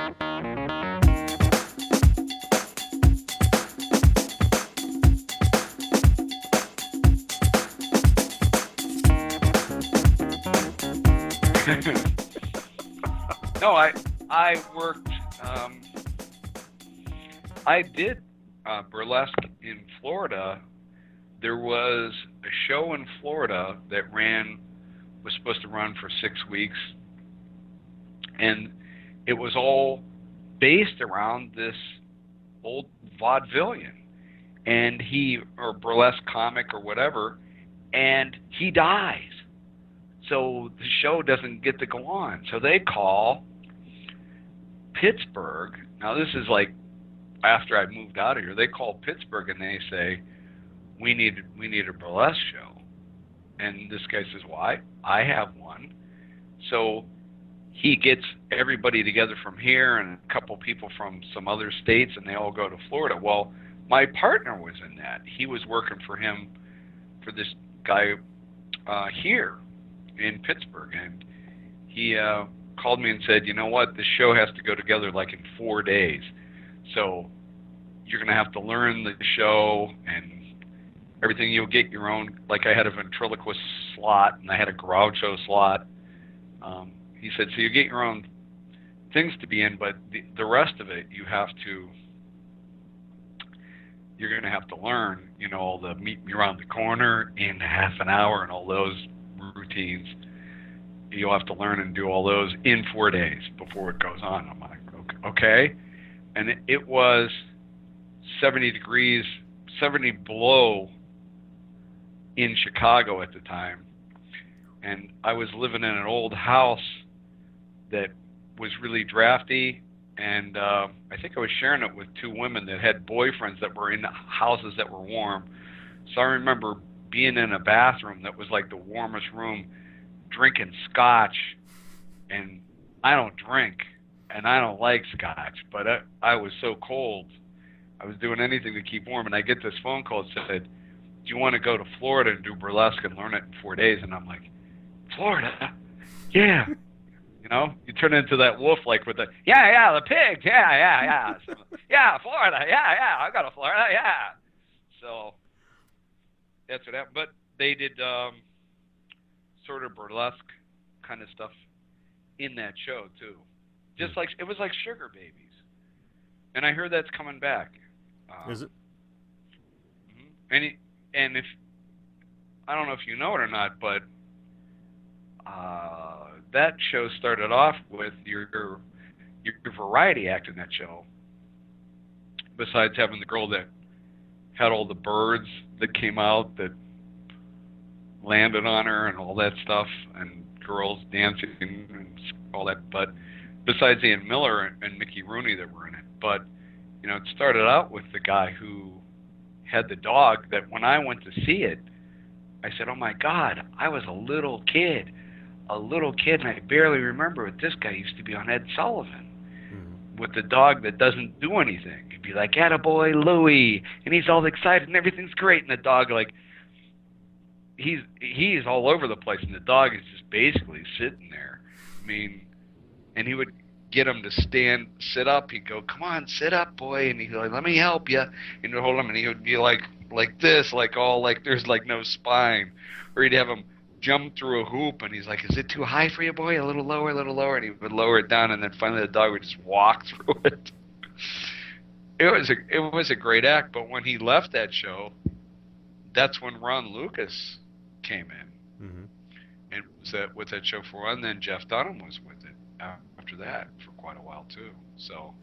No, I worked. I did burlesque in Florida. There was a show in Florida that was supposed to run for 6 weeks, and it was all based around this old vaudevillian, and or burlesque comic or whatever, and he dies. So the show doesn't get to go on. So they call Pittsburgh. Now this is like after I moved out of here. They call Pittsburgh and they say, we need a burlesque show. And this guy says, why? I have one. So he gets everybody together from here and a couple people from some other states, and they all go to Florida. Well, my partner was in that. He was working for him, for this guy here in Pittsburgh, and he called me and said, you know what, this show has to go together like in 4 days. So you're going to have to learn the show and everything. You'll get your own, like I had a ventriloquist slot and I had a Groucho slot. He said, so you get your own things to be in, but the rest of it you're going to have to learn, you know, all the meet me around the corner in half an hour and all those routines. You'll have to learn and do all those in 4 days before it goes on. I'm like, okay. And it was 70 degrees, 70 below in Chicago at the time. And I was living in an old house that was really drafty. And I think I was sharing it with two women that had boyfriends that were in houses that were warm. So I remember being in a bathroom that was like the warmest room, drinking scotch. And I don't drink, and I don't like scotch, but I was so cold. I was doing anything to keep warm. And I get this phone call that said, do you want to go to Florida and do burlesque and learn it in 4 days? And I'm like, Florida? Yeah. You know, you turn into that wolf, like with the, the pig, so, yeah, Florida, I go to Florida, yeah. So that's what happened. But they did sort of burlesque kind of stuff in that show too. Just like, it was like Sugar Babies. And I heard that's coming back. Is it? And if, I don't know if you know it or not, but that show started off with your variety act in that show. Besides having the girl that had all the birds that came out that landed on her and all that stuff, and girls dancing and all that. But besides Ian Miller and Mickey Rooney that were in it, but you know, it started out with the guy who had the dog that when I went to see it, I said, oh my God, I was a little kid, and I barely remember it. This guy used to be on Ed Sullivan with the dog that doesn't do anything. He'd be like, attaboy Louie, and he's all excited and everything's great, and the dog, like, he's all over the place, and the dog is just basically sitting there. I mean, and he would get him to sit up. He'd go, come on, sit up, boy, and he'd go, let me help you, and he'd hold him, and he would be like this, like all like there's like no spine, or he'd have him jump through a hoop, and he's like, is it too high for you, boy? A little lower, and he would lower it down, and then finally the dog would just walk through it. It was a great act, but when he left that show, that's when Ron Lucas came in, and with that show for, and then Jeff Dunham was with it after that for quite a while too. So